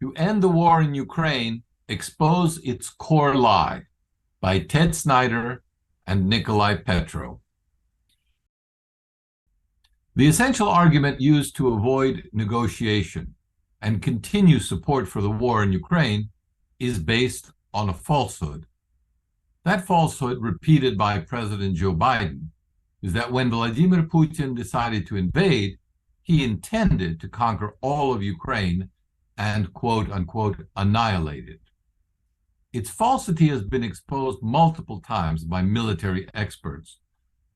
To End the War in Ukraine, Expose Its Core Lie by Ted Snider and Nicolai Petro. The essential argument used to avoid negotiation and continue support for the war in Ukraine is based on a falsehood. That falsehood, repeated by President Joe Biden, is that when Vladimir Putin decided to invade, he intended to conquer all of Ukraine and, quote unquote, annihilate it. Its falsity has been exposed multiple times by military experts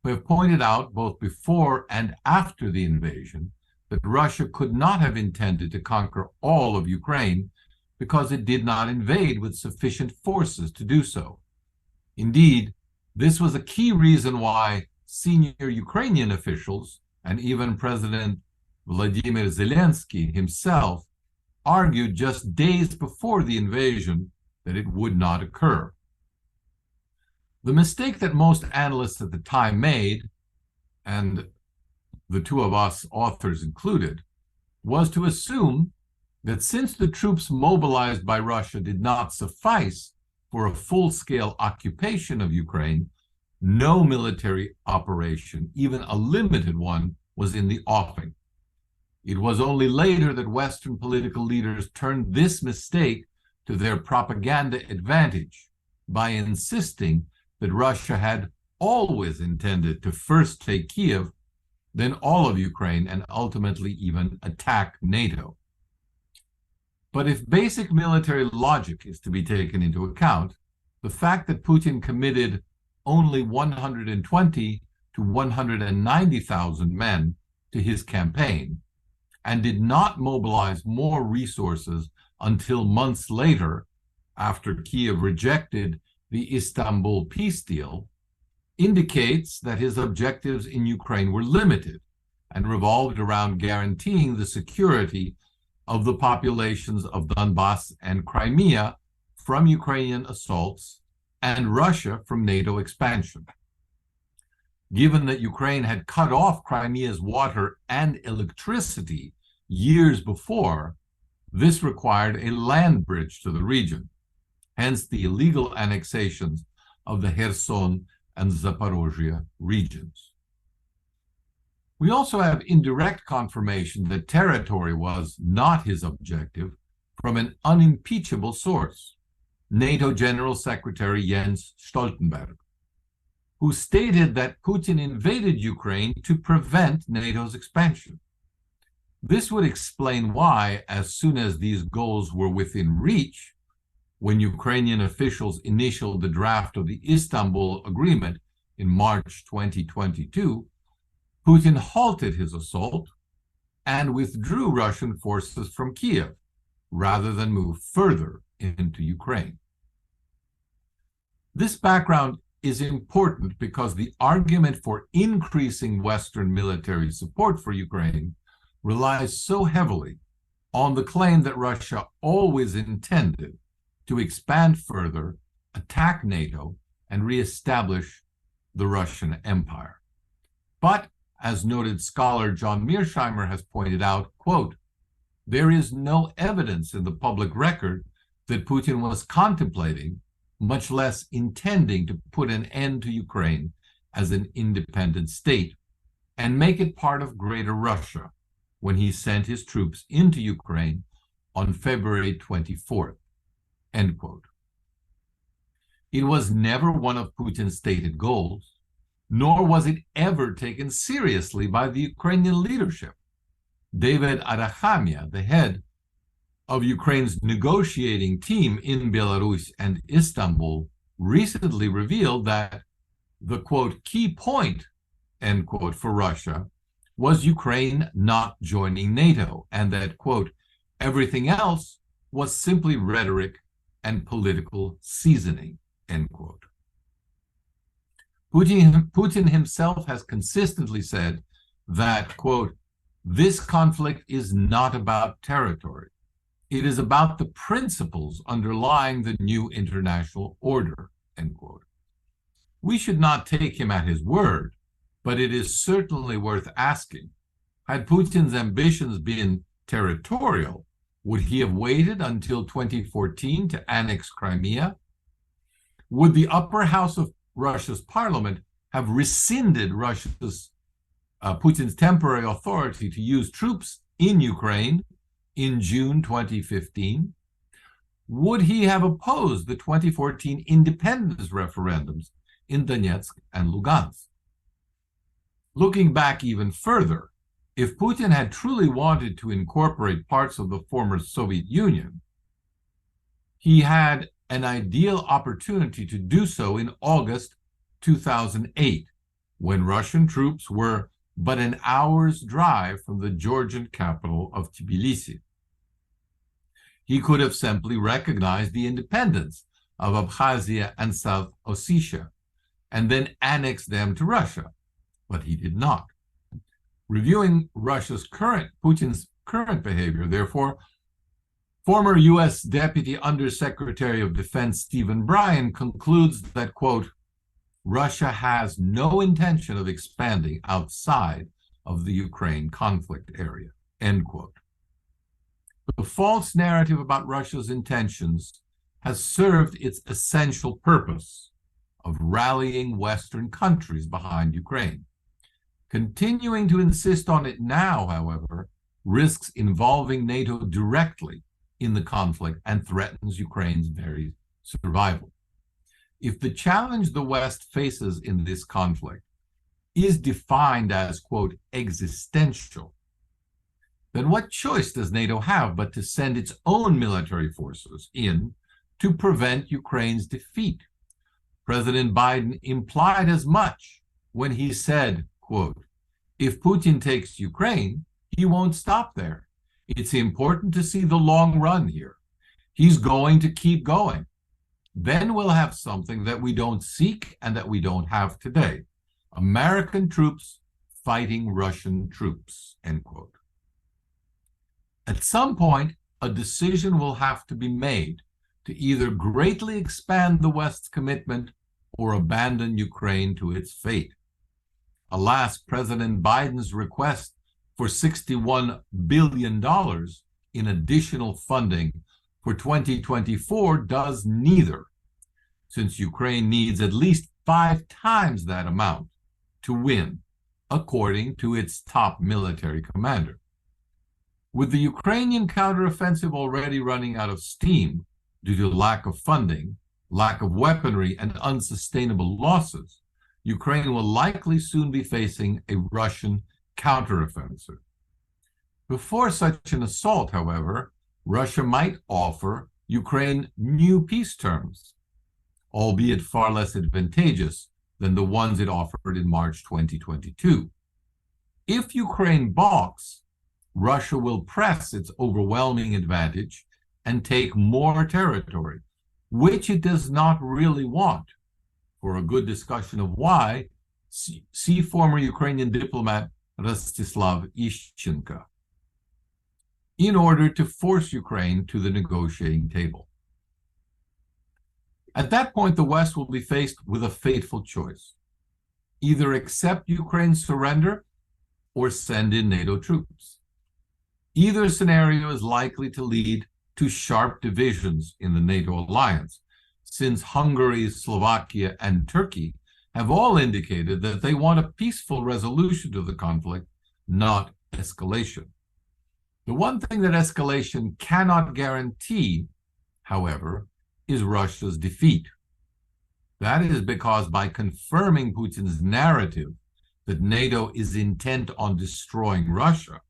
who have pointed out, both before and after the invasion, that Russia could not have intended to conquer all of Ukraine because it did not invade with sufficient forces to do so. Indeed, this was a key reason why senior Ukrainian officials and even President Volodymyr Zelensky himself argued just days before the invasion that it would not occur. The mistake that most analysts at the time made, and the two of us authors included, was to assume that since the troops mobilized by Russia did not suffice for a full-scale occupation of Ukraine, no military operation, even a limited one, was in the offing. It was only later that Western political leaders turned this mistake to their propaganda advantage by insisting that Russia had always intended to first take Kiev, then all of Ukraine, and ultimately even attack NATO. But if basic military logic is to be taken into account, the fact that Putin committed only 120 to 190,000 men to his campaign and did not mobilize more resources until months later, after Kiev rejected the Istanbul peace deal, indicates that his objectives in Ukraine were limited and revolved around guaranteeing the security of the populations of Donbass and Crimea from Ukrainian assaults and Russia from NATO expansion. Given that Ukraine had cut off Crimea's water and electricity years before, this required a land bridge to the region, hence the illegal annexations of the Kherson and Zaporozhye regions. We also have indirect confirmation that territory was not his objective from an unimpeachable source, NATO General Secretary Jens Stoltenberg, who stated that Putin invaded Ukraine to prevent NATO's expansion. This would explain why, as soon as these goals were within reach, when Ukrainian officials initialed the draft of the Istanbul Agreement in March 2022, Putin halted his assault and withdrew Russian forces from Kiev, rather than move further into Ukraine. This background is important because the argument for increasing Western military support for Ukraine relies so heavily on the claim that Russia always intended to expand further, attack NATO, and reestablish the Russian Empire. But, as noted scholar John Mearsheimer has pointed out, quote, there is no evidence in the public record that Putin was contemplating, much less intending, to put an end to Ukraine as an independent state and make it part of Greater Russia when he sent his troops into Ukraine on February 24th, end quote. It was never one of Putin's stated goals, nor was it ever taken seriously by the Ukrainian leadership. David Arachamia, the head of Ukraine's negotiating team in Belarus and Istanbul, recently revealed that the, quote, key point, end quote, for Russia was Ukraine not joining NATO, and that, quote, everything else was simply rhetoric and political seasoning, end quote. Putin himself has consistently said that, quote, this conflict is not about territory. It is about the principles underlying the new international order, end quote. We should not take him at his word, but it is certainly worth asking, had Putin's ambitions been territorial, Would he have waited until 2014 to annex Crimea? Would the upper house of Russia's parliament have rescinded Putin's temporary authority to use troops in Ukraine in June 2015? Would he have opposed the 2014 independence referendums in Donetsk and Lugansk? Looking back even further, if Putin had truly wanted to incorporate parts of the former Soviet Union, he had an ideal opportunity to do so in August 2008, when Russian troops were but an hour's drive from the Georgian capital of Tbilisi. He could have simply recognized the independence of Abkhazia and South Ossetia and then annexed them to Russia, but he did not. Reviewing Putin's current behavior, therefore, former U.S. Deputy Undersecretary of Defense Stephen Bryan concludes that, quote, Russia has no intention of expanding outside of the Ukraine conflict area, end quote. The false narrative about Russia's intentions has served its essential purpose of rallying Western countries behind Ukraine. Continuing to insist on it now, however, risks involving NATO directly in the conflict and threatens Ukraine's very survival. If the challenge the West faces in this conflict is defined as, quote, existential, then what choice does NATO have but to send its own military forces in to prevent Ukraine's defeat? President Biden implied as much when he said, quote, if Putin takes Ukraine, he won't stop there. It's important to see the long run here. He's going to keep going. Then we'll have something that we don't seek and that we don't have today. American troops fighting Russian troops, end quote. At some point, a decision will have to be made to either greatly expand the West's commitment or abandon Ukraine to its fate. Alas, President Biden's request for $61 billion in additional funding for 2024 does neither, since Ukraine needs at least 5 times that amount to win, according to its top military commander. With the Ukrainian counteroffensive already running out of steam due to lack of funding, lack of weaponry, and unsustainable losses, Ukraine will likely soon be facing a Russian counteroffensive. Before such an assault, however, Russia might offer Ukraine new peace terms, albeit far less advantageous than the ones it offered in March 2022. If Ukraine balks, Russia will press its overwhelming advantage and take more territory, which it does not really want. For a good discussion of why, see former Ukrainian diplomat Rostislav Ishchenko, in order to force Ukraine to the negotiating table. At that point, the West will be faced with a fateful choice. Either accept Ukraine's surrender or send in NATO troops. Either scenario is likely to lead to sharp divisions in the NATO alliance, since Hungary, Slovakia, and Turkey have all indicated that they want a peaceful resolution to the conflict, not escalation. The one thing that escalation cannot guarantee, however, is Russia's defeat. That is because by confirming Putin's narrative that NATO is intent on destroying Russia,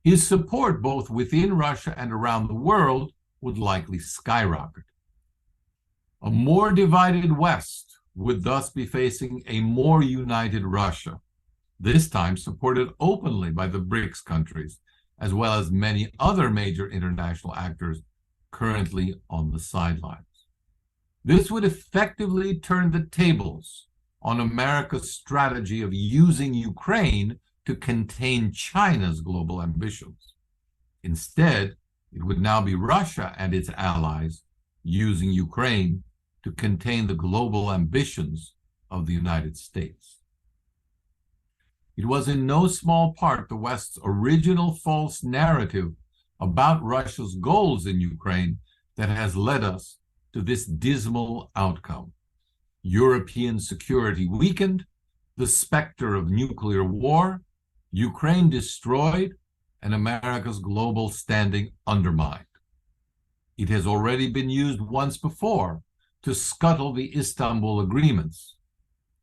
his support both within Russia and around the world would likely skyrocket. A more divided West would thus be facing a more united Russia, this time supported openly by the BRICS countries, as well as many other major international actors currently on the sidelines. This would effectively turn the tables on America's strategy of using Ukraine to contain China's global ambitions. Instead, it would now be Russia and its allies using Ukraine to contain the global ambitions of the United States. It was in no small part the West's original false narrative about Russia's goals in Ukraine that has led us to this dismal outcome. European security weakened, the specter of nuclear war, Ukraine destroyed, and America's global standing undermined. It has already been used once before to scuttle the Istanbul agreements,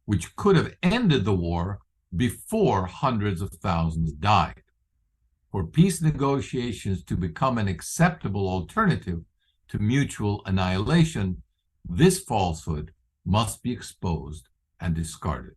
which could have ended the war before hundreds of thousands died. For peace negotiations to become an acceptable alternative to mutual annihilation, this falsehood must be exposed and discarded.